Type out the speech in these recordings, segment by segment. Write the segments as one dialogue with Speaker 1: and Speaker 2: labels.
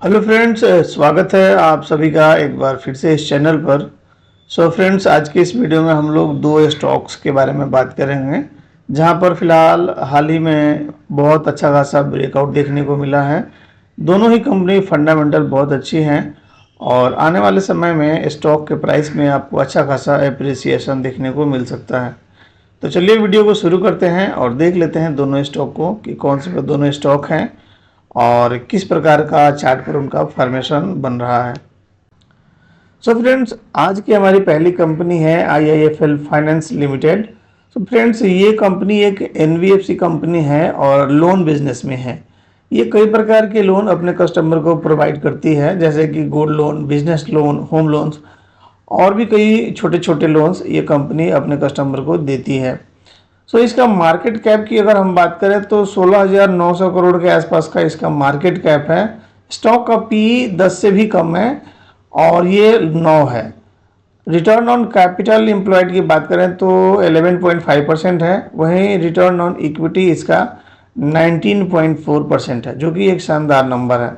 Speaker 1: Hello friends, स्वागत है आप सभी का एक बार फिर से इस चैनल पर। फ्रेंड्स, आज की इस वीडियो में हम लोग दो स्टॉक्स के बारे में बात करेंगे जहां पर फिलहाल हाल ही में बहुत अच्छा खासा ब्रेकआउट देखने को मिला है। दोनों ही कंपनी फंडामेंटल बहुत अच्छी हैं और आने वाले समय में स्टॉक के प्राइस में आपको अच्छा खासा एप्रिसिएशन देखने को मिल सकता है। तो चलिए वीडियो को शुरू करते हैं और देख लेते हैं दोनों स्टॉक को कि कौन से दोनों स्टॉक हैं और किस प्रकार का चार्ट पर उनका फॉर्मेशन बन रहा है। फ्रेंड्स, आज की हमारी पहली कंपनी है IIFL फाइनेंस लिमिटेड। फ्रेंड्स, ये कंपनी एक NBFC कंपनी है और लोन बिजनेस में है। ये कई प्रकार के लोन अपने कस्टमर को प्रोवाइड करती है, जैसे कि gold loan, business loan, home loans और भी कई छोटे छोटे लोन्स ये कंपनी अपने कस्टमर को देती है। इसका मार्केट कैप की अगर हम बात करें तो 16,900 करोड़ के आसपास का इसका मार्केट कैप है। स्टॉक का PE 10 से भी कम है और ये 9 है। रिटर्न ऑन कैपिटल एम्प्लॉयड की बात करें तो 11.5% है। वहीं रिटर्न ऑन इक्विटी इसका 19.4% है, जो कि एक शानदार नंबर है।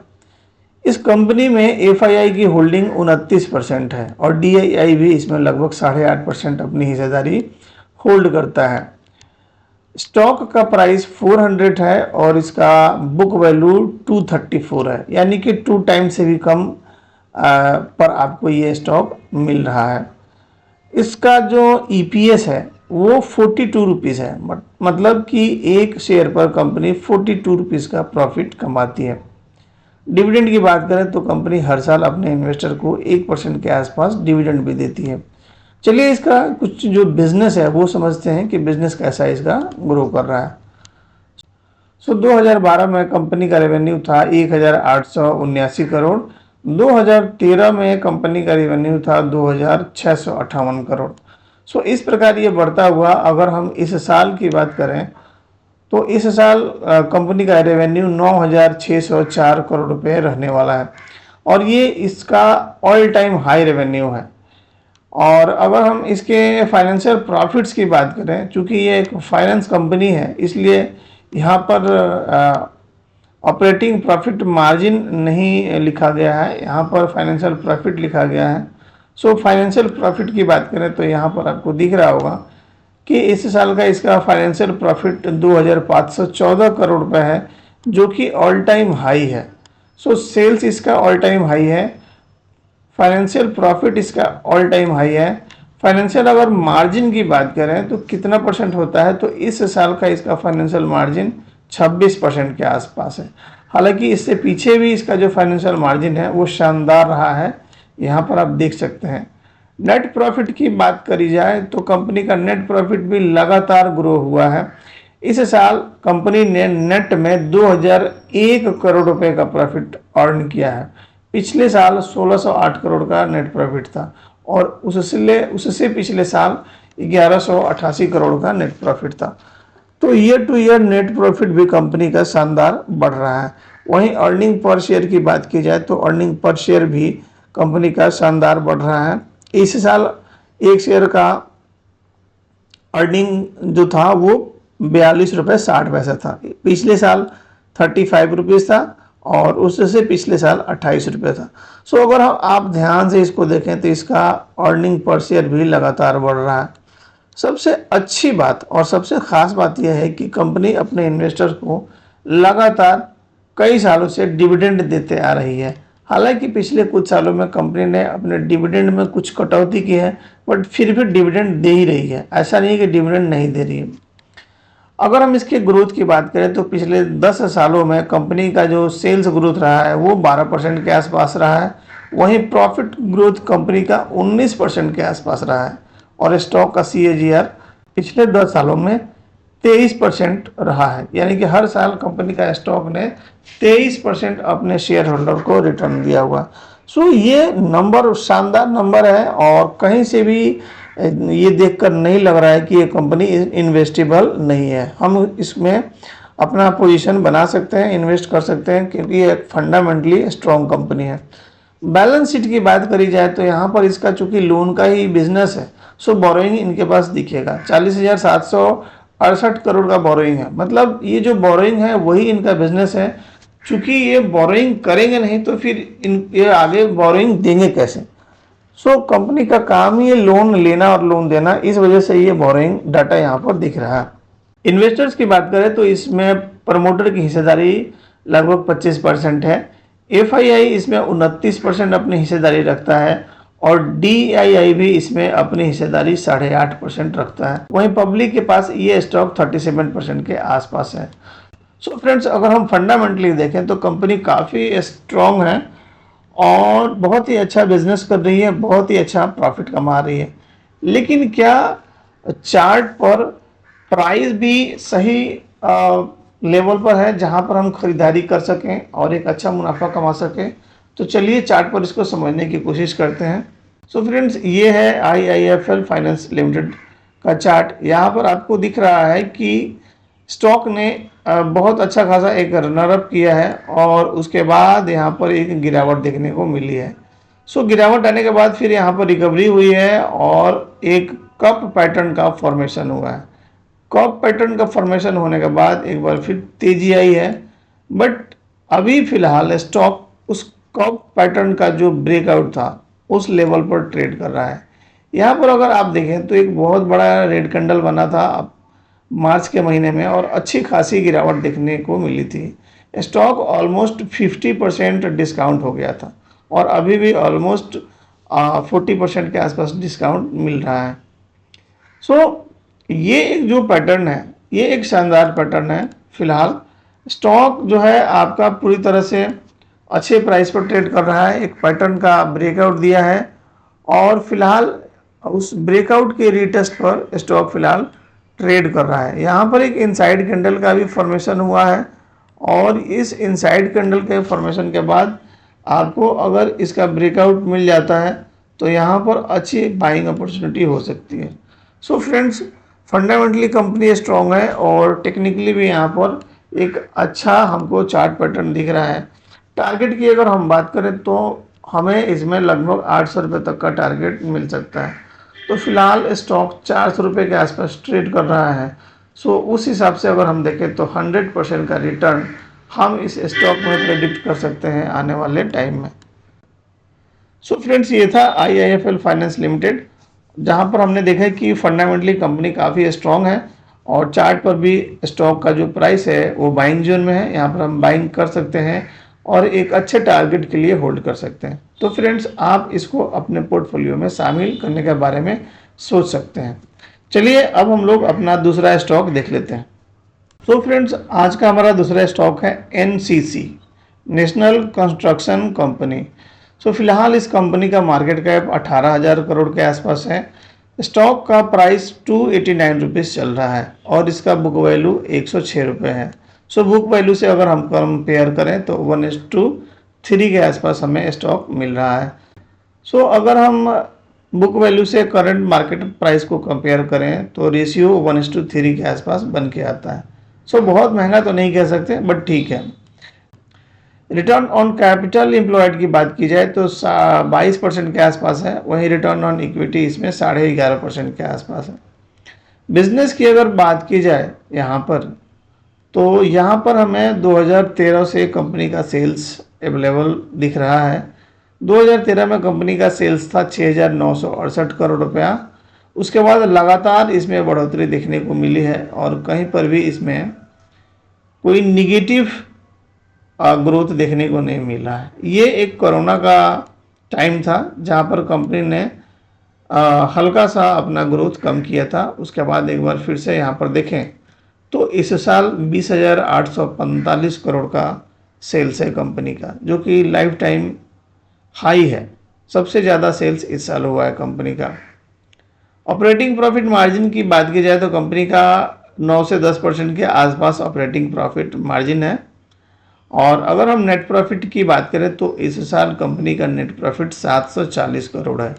Speaker 1: इस कंपनी में FII की होल्डिंग 29% है और DII भी इसमें लगभग 8.5% अपनी हिस्सेदारी होल्ड करता है। स्टॉक का प्राइस 400 है और इसका बुक वैल्यू 234 है, यानी कि 2 टाइम से भी कम पर आपको ये स्टॉक मिल रहा है। इसका जो EPS है वो 42 रुपीज़ है, मतलब कि एक शेयर पर कंपनी 42 रुपीज़ का प्रॉफिट कमाती है। डिविडेंड की बात करें तो कंपनी हर साल अपने इन्वेस्टर को 1% के आसपास डिविडेंड भी देती है। चलिए इसका कुछ जो बिजनेस है वो समझते हैं कि बिजनेस कैसा इसका ग्रो कर रहा है। 2012 में कंपनी का रेवेन्यू था 1,879 करोड़। 2013 में कंपनी का रेवेन्यू था 2,658 करोड़। इस प्रकार ये बढ़ता हुआ, अगर हम इस साल की बात करें तो इस साल कंपनी का रेवेन्यू 9,604 करोड़ रुपए रहने वाला है और ये इसका ऑल टाइम हाई रेवेन्यू है। और अगर हम इसके फाइनेंशियल प्रॉफिट्स की बात करें, चूँकि ये एक फाइनेंस कंपनी है इसलिए यहाँ पर ऑपरेटिंग प्रॉफिट मार्जिन नहीं लिखा गया है, यहाँ पर फाइनेंशियल प्रॉफिट लिखा गया है। फाइनेंशियल प्रॉफिट की बात करें तो यहाँ पर आपको दिख रहा होगा कि इस साल का इसका फाइनेंशियल प्रॉफिट 2,514 करोड़ रुपए है, जो कि ऑल टाइम हाई है। सेल्स इसका ऑल टाइम हाई है, फाइनेंशियल प्रॉफिट इसका ऑल टाइम हाई है। फाइनेंशियल अगर मार्जिन की बात करें तो कितना परसेंट होता है, तो इस साल का इसका फाइनेंशियल मार्जिन 26% के आसपास है। हालांकि इससे पीछे भी इसका जो फाइनेंशियल मार्जिन है वो शानदार रहा है, यहाँ पर आप देख सकते हैं। नेट प्रॉफिट की बात करी जाए तो कंपनी का नेट प्रॉफिट भी लगातार ग्रो हुआ है। इस साल कंपनी ने नेट में 2,001 करोड़ रुपए का प्रॉफिट अर्न किया है। पिछले साल 1,608 करोड़ का नेट प्रॉफिट था और उससे पिछले साल 1,188 करोड़ का नेट प्रॉफिट था। तो year two year net profit भी कंपनी का शानदार बढ़ रहा है। वहीं अर्निंग पर शेयर की बात की जाए तो अर्निंग पर शेयर भी कंपनी का शानदार बढ़ रहा है। इस साल एक शेयर का अर्निंग जो था वो 42.60 रुपये था। पिछले साल 35 रुपीज़ था और उससे पिछले साल 28 रुपये था। अगर आप ध्यान से इसको देखें तो इसका अर्निंग पर शेयर भी लगातार बढ़ रहा है। सबसे अच्छी बात और सबसे ख़ास बात यह है कि कंपनी अपने इन्वेस्टर्स को लगातार कई सालों से डिविडेंड देते आ रही है। हालांकि पिछले कुछ सालों में कंपनी ने अपने डिविडेंड में कुछ कटौती की है, बट फिर भी डिविडेंड दे ही रही है, ऐसा नहीं है कि डिविडेंड नहीं दे रही है। अगर हम इसके ग्रोथ की बात करें तो पिछले 10 सालों में कंपनी का जो सेल्स ग्रोथ रहा है वो 12% के आसपास रहा है। वहीं प्रॉफिट ग्रोथ कंपनी का 19% के आसपास रहा है और स्टॉक का CAGR पिछले 10 सालों में 23% रहा है, यानी कि हर साल कंपनी का स्टॉक ने 23% अपने शेयर होल्डर को रिटर्न दिया हुआ। ये नंबर शानदार नंबर है और कहीं से भी ये देखकर नहीं लग रहा है कि ये कंपनी इन्वेस्टेबल नहीं है। हम इसमें अपना पोजीशन बना सकते हैं, इन्वेस्ट कर सकते हैं, क्योंकि ये एक फंडामेंटली स्ट्रॉन्ग कंपनी है। बैलेंस शीट की बात करी जाए तो यहाँ पर इसका चूंकि लोन का ही बिजनेस है, बोरोइंग इनके पास दिखेगा 40,768 करोड़ का बोरोइंग है। मतलब ये जो बोरोइंग है वही इनका बिजनेस है। चूंकि ये बोरोइंग करेंगे नहीं तो फिर ये आगे बोरोइंग देंगे कैसे। सो कंपनी का काम ही है लोन लेना और लोन देना, इस वजह से ये बोरोइंग डाटा यहाँ पर दिख रहा है। इन्वेस्टर्स की बात करें तो इसमें प्रमोटर की हिस्सेदारी लगभग 25% है। एफआईआई इसमें 29% अपनी हिस्सेदारी रखता है और डीआईआई भी इसमें अपनी हिस्सेदारी 8.5% रखता है। वहीं पब्लिक के पास ये स्टॉक 37% के आसपास है। सो फ्रेंड्स, अगर हम फंडामेंटली देखें तो कंपनी काफ़ी स्ट्रॉन्ग है और बहुत ही अच्छा बिजनेस कर रही है, बहुत ही अच्छा प्रॉफिट कमा रही है। लेकिन क्या चार्ट पर प्राइस भी सही लेवल पर है जहां पर हम खरीदारी कर सकें और एक अच्छा मुनाफा कमा सकें? तो चलिए चार्ट पर इसको समझने की कोशिश करते हैं। सो फ्रेंड्स, ये है आईआईएफएल फाइनेंस लिमिटेड का चार्ट। यहाँ पर आपको दिख रहा है कि स्टॉक ने बहुत अच्छा खासा एक रनर अप किया है और उसके बाद यहाँ पर एक गिरावट देखने को मिली है। सो गिरावट आने के बाद फिर यहाँ पर रिकवरी हुई है और एक कप पैटर्न का फॉर्मेशन हुआ है। कप पैटर्न का फॉर्मेशन होने के बाद एक बार फिर तेजी आई है, बट अभी फिलहाल स्टॉक उस कप पैटर्न का जो ब्रेकआउट था उस लेवल पर ट्रेड कर रहा है। यहाँ पर अगर आप देखें तो एक बहुत बड़ा रेड कैंडल बना था मार्च के महीने में और अच्छी खासी गिरावट देखने को मिली थी। स्टॉक ऑलमोस्ट 50% डिस्काउंट हो गया था और अभी भी ऑलमोस्ट 40% के आसपास डिस्काउंट मिल रहा है। सो ये एक जो पैटर्न है, ये एक शानदार पैटर्न है। फिलहाल स्टॉक जो है आपका पूरी तरह से अच्छे प्राइस पर ट्रेड कर रहा है, एक पैटर्न का ब्रेकआउट दिया है और फिलहाल उस ब्रेकआउट के रीटेस्ट पर स्टॉक फिलहाल ट्रेड कर रहा है। यहाँ पर एक इनसाइड कैंडल का भी फॉर्मेशन हुआ है और इस इनसाइड कैंडल के फॉर्मेशन के बाद आपको अगर इसका ब्रेकआउट मिल जाता है तो यहाँ पर अच्छी बाइंग अपॉर्चुनिटी हो सकती है। So friends, fundamentally company strong है और टेक्निकली भी यहाँ पर एक अच्छा हमको चार्ट पैटर्न दिख रहा है। टारगेट की अगर हम बात करें तो हमें इसमें लगभग 800 रुपये तक का टारगेट मिल सकता है। तो फिलहाल स्टॉक 400 रुपये के आसपास ट्रेड कर रहा है। सो उस हिसाब से अगर हम देखें तो 100% का रिटर्न हम इस स्टॉक में प्रेडिक्ट कर सकते हैं आने वाले टाइम में। सो फ्रेंड्स, ये था आईआईएफएल फाइनेंस लिमिटेड, जहां पर हमने देखा कि फंडामेंटली कंपनी काफ़ी स्ट्रॉन्ग है और चार्ट पर भी स्टॉक का जो प्राइस है वो बाइंग जोन में है। यहाँ पर हम बाइंग कर सकते हैं और एक अच्छे टारगेट के लिए होल्ड कर सकते हैं। तो फ्रेंड्स, आप इसको अपने पोर्टफोलियो में शामिल करने के बारे में सोच सकते हैं। चलिए अब हम लोग अपना दूसरा स्टॉक देख लेते हैं। तो फ्रेंड्स, आज का हमारा दूसरा स्टॉक है एनसीसी, नेशनल कंस्ट्रक्शन कंपनी। सो फिलहाल इस कंपनी का मार्केट कैप 18,000 करोड़ के आसपास है। स्टॉक का प्राइस 289 रुपीज़ चल रहा है और इसका बुक वैल्यू 106 रुपये है। सो बुक वैल्यू से अगर हम कंपेयर करें तो 1:3 के आसपास हमें स्टॉक मिल रहा है। सो अगर हम बुक वैल्यू से करंट मार्केट प्राइस को कंपेयर करें तो रेशियो 1:3 के आसपास बन के आता है। सो बहुत महंगा तो नहीं कह सकते, बट ठीक है। रिटर्न ऑन कैपिटल एम्प्लॉयड की बात की जाए तो 22% के आसपास है, वहीं रिटर्न ऑन इक्विटी इसमें 11.5% के आसपास है। बिजनेस की अगर बात की जाए यहाँ पर तो यहाँ पर हमें 2013 से कंपनी का सेल्स अवेलेबल दिख रहा है। 2013 में कंपनी का सेल्स था 6,968 करोड़ रुपया। उसके बाद लगातार इसमें बढ़ोतरी देखने को मिली है और कहीं पर भी इसमें कोई निगेटिव ग्रोथ देखने को नहीं मिला है। ये एक कोरोना का टाइम था जहाँ पर कंपनी ने हल्का सा अपना ग्रोथ कम किया था। उसके बाद एक बार फिर से यहाँ पर देखें तो इस साल 20,845 करोड़ का सेल्स है कंपनी का, जो कि लाइफ टाइम हाई है। सबसे ज़्यादा सेल्स इस साल हुआ है कंपनी का। ऑपरेटिंग प्रॉफिट मार्जिन की बात की जाए तो कंपनी का 9 से 10% के आसपास ऑपरेटिंग प्रॉफिट मार्जिन है। और अगर हम नेट प्रॉफिट की बात करें तो इस साल कंपनी का नेट प्रॉफिट 740 करोड़ है।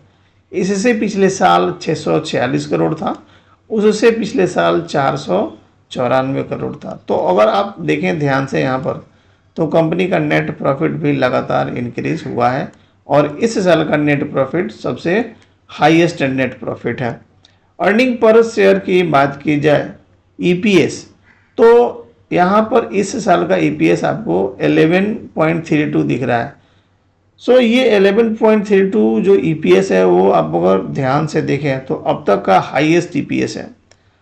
Speaker 1: इससे पिछले साल 646 करोड़ था, उससे पिछले साल 494 करोड़ था। तो अगर आप देखें ध्यान से यहाँ पर तो कंपनी का नेट प्रॉफिट भी लगातार इंक्रीज हुआ है और इस साल का नेट प्रॉफिट सबसे हाईएस्ट नेट प्रॉफिट है। अर्निंग पर शेयर की बात की जाए ईपीएस, तो यहाँ पर इस साल का ईपीएस आपको 11.32 दिख रहा है। सो ये 11.32 जो ईपीएस है वो आप अगर ध्यान से देखें तो अब तक का हाईएस्ट ईपीएस है।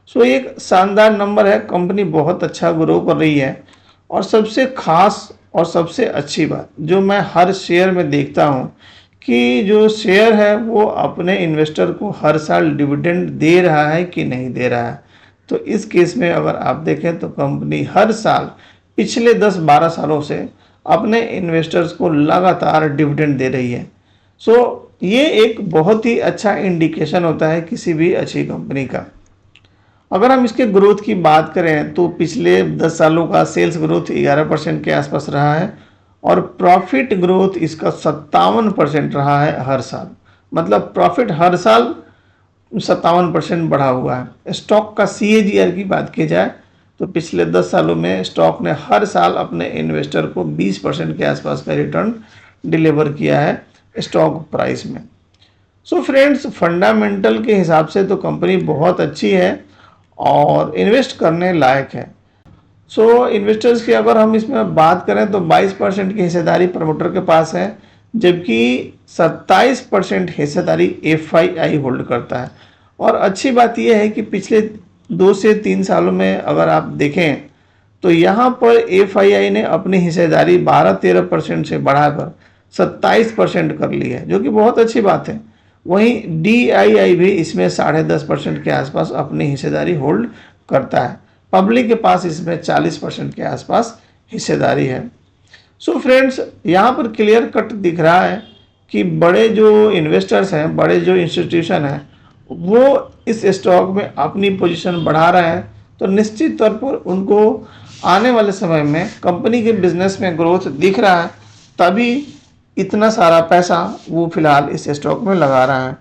Speaker 1: सो एक शानदार नंबर है, कंपनी बहुत अच्छा ग्रो कर रही है। और सबसे खास और सबसे अच्छी बात जो मैं हर शेयर में देखता हूँ कि जो शेयर है वो अपने इन्वेस्टर को हर साल डिविडेंड दे रहा है कि नहीं दे रहा है। तो इस केस में अगर आप देखें तो कंपनी हर साल पिछले 10-12 सालों से अपने इन्वेस्टर्स को लगातार डिविडेंड दे रही है। सो ये एक बहुत ही अच्छा इंडिकेशन होता है किसी भी अच्छी कंपनी का। अगर हम इसके ग्रोथ की बात करें तो पिछले 10 सालों का सेल्स ग्रोथ 11% के आसपास रहा है और प्रॉफिट ग्रोथ इसका 57% रहा है हर साल। मतलब प्रॉफिट हर साल 57% बढ़ा हुआ है। स्टॉक का CAGR की बात की जाए तो पिछले 10 सालों में स्टॉक ने हर साल अपने इन्वेस्टर को 20% के आसपास का रिटर्न डिलीवर किया है स्टॉक प्राइस में। सो फ्रेंड्स, फंडामेंटल के हिसाब से तो कंपनी बहुत अच्छी है और इन्वेस्ट करने लायक है। सो इन्वेस्टर्स की अगर हम इसमें बात करें तो 22% की हिस्सेदारी प्रमोटर के पास है, जबकि 27% हिस्सेदारी FII होल्ड करता है। और अच्छी बात यह है कि पिछले 2 से 3 सालों में अगर आप देखें तो यहाँ पर FII ने अपनी हिस्सेदारी 12-13% से बढ़ाकर 27% कर ली है, जो कि बहुत अच्छी बात है। वहीं DII भी इसमें 10.5% के आसपास अपनी हिस्सेदारी होल्ड करता है। पब्लिक के पास इसमें 40% के आसपास हिस्सेदारी है। सो फ्रेंड्स, यहाँ पर क्लियर कट दिख रहा है कि बड़े जो इन्वेस्टर्स हैं, बड़े जो इंस्टीट्यूशन हैं, वो इस स्टॉक में अपनी पोजीशन बढ़ा रहे हैं। तो निश्चित तौर पर उनको आने वाले समय में कंपनी के बिजनेस में ग्रोथ दिख रहा है, तभी इतना सारा पैसा वो फिलहाल इस स्टॉक में लगा रहा है।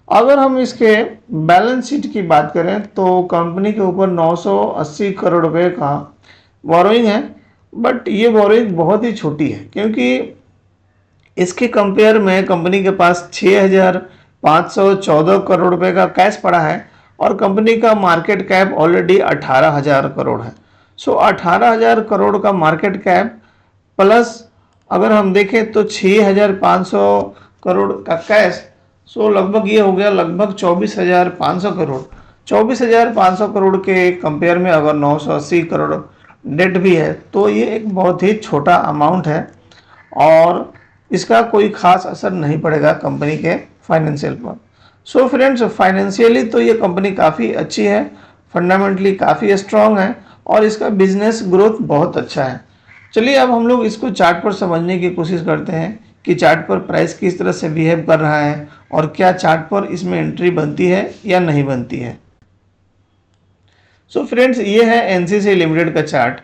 Speaker 1: अगर हम इसके बैलेंस शीट की बात करें तो कंपनी के ऊपर 980 करोड़ रुपए का बोरोइंग है, बट ये बोरोइंग बहुत ही छोटी है क्योंकि इसके कंपेयर में कंपनी के पास 6,514 करोड़ रुपए का कैश पड़ा है और कंपनी का मार्केट कैप ऑलरेडी 18,000 करोड़ है। सो 18,000 करोड़ का मार्केट कैप प्लस अगर हम देखें तो 6,500 करोड़ का कैश, सो लगभग ये हो गया लगभग 24,500 करोड़। 24,500 करोड़ के कंपेयर में अगर 980 करोड़ डेट भी है तो ये एक बहुत ही छोटा अमाउंट है और इसका कोई खास असर नहीं पड़ेगा कंपनी के फाइनेंशियल पर। सो फ्रेंड्स, फाइनेंशियली तो ये कंपनी काफ़ी अच्छी है, फंडामेंटली काफ़ी स्ट्रांग है और इसका बिजनेस ग्रोथ बहुत अच्छा है। चलिए अब हम लोग इसको चार्ट पर समझने की कोशिश करते हैं कि चार्ट पर प्राइस किस तरह से बिहेव कर रहा है और क्या चार्ट पर इसमें एंट्री बनती है या नहीं बनती है। सो फ्रेंड्स, ये है NCC लिमिटेड का चार्ट।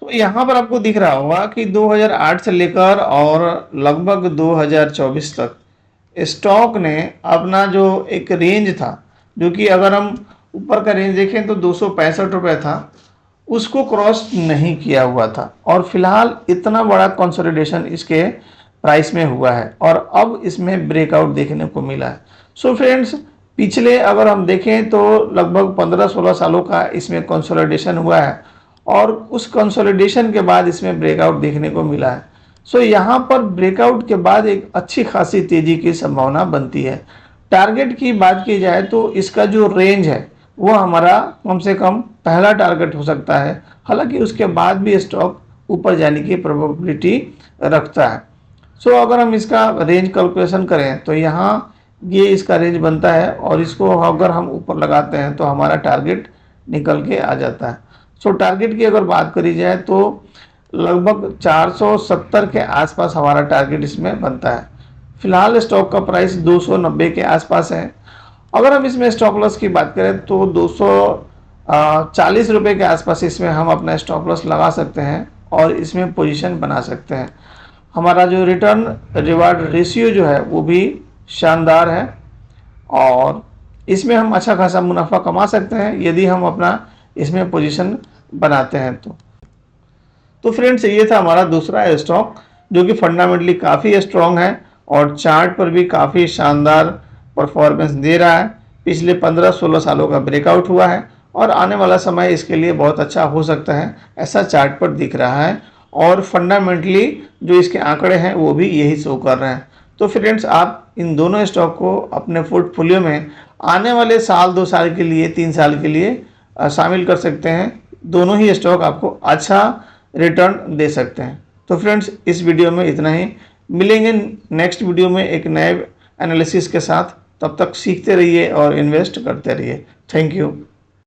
Speaker 1: सो यहाँ पर आपको दिख रहा होगा कि 2008 से लेकर और लगभग 2024 तक स्टॉक ने अपना जो एक रेंज था, जो कि अगर हम ऊपर का रेंज देखें तो 265 रुपये था, उसको क्रॉस नहीं किया हुआ था और फिलहाल इतना बड़ा कंसोलिडेशन इसके प्राइस में हुआ है और अब इसमें ब्रेकआउट देखने को मिला है। सो फ्रेंड्स, पिछले अगर हम देखें तो लगभग 15-16 सालों का इसमें कंसोलिडेशन हुआ है और उस कंसोलिडेशन के बाद इसमें ब्रेकआउट देखने को मिला है। सो यहाँ पर ब्रेकआउट के बाद एक अच्छी खासी तेजी की संभावना बनती है। टारगेट की बात की जाए तो इसका जो रेंज है वो हमारा कम से कम पहला टारगेट हो सकता है, हालांकि उसके बाद भी स्टॉक ऊपर जाने की प्रोबेबिलिटी रखता है। सो अगर हम इसका रेंज कैलकुलेशन करें तो यहाँ ये इसका रेंज बनता है और इसको अगर हम ऊपर लगाते हैं तो हमारा टारगेट निकल के आ जाता है। सो टारगेट की अगर बात करी जाए तो लगभग 470 के आसपास हमारा टारगेट इसमें बनता है। फिलहाल स्टॉक का प्राइस 290 के आसपास है। अगर हम इसमें स्टॉप लॉस की बात करें तो 240 रुपये के आसपास इसमें हम अपना स्टॉप लॉस लगा सकते हैं और इसमें पोजीशन बना सकते हैं। हमारा जो रिटर्न रिवार्ड रेशियो जो है वो भी शानदार है और इसमें हम अच्छा खासा मुनाफा कमा सकते हैं यदि हम अपना इसमें पोजीशन बनाते हैं तो फ्रेंड्स, ये था हमारा दूसरा स्टॉक जो कि फंडामेंटली काफ़ी स्ट्रॉन्ग है और चार्ट पर भी काफ़ी शानदार परफॉर्मेंस दे रहा है। पिछले 15-16 सालों का ब्रेकआउट हुआ है और आने वाला समय इसके लिए बहुत अच्छा हो सकता है, ऐसा चार्ट पर दिख रहा है। और फंडामेंटली जो इसके आंकड़े हैं वो भी यही शो कर रहे हैं। तो फ्रेंड्स, आप इन दोनों स्टॉक को अपने पोर्टफोलियो में आने वाले साल, 2 साल के लिए, 3 साल के लिए शामिल कर सकते हैं। दोनों ही स्टॉक आपको अच्छा रिटर्न दे सकते हैं। तो फ्रेंड्स, इस वीडियो में इतना ही। मिलेंगे नेक्स्ट वीडियो में एक नए एनालिसिस के साथ। तब तक सीखते रहिए और इन्वेस्ट करते रहिए। Thank you.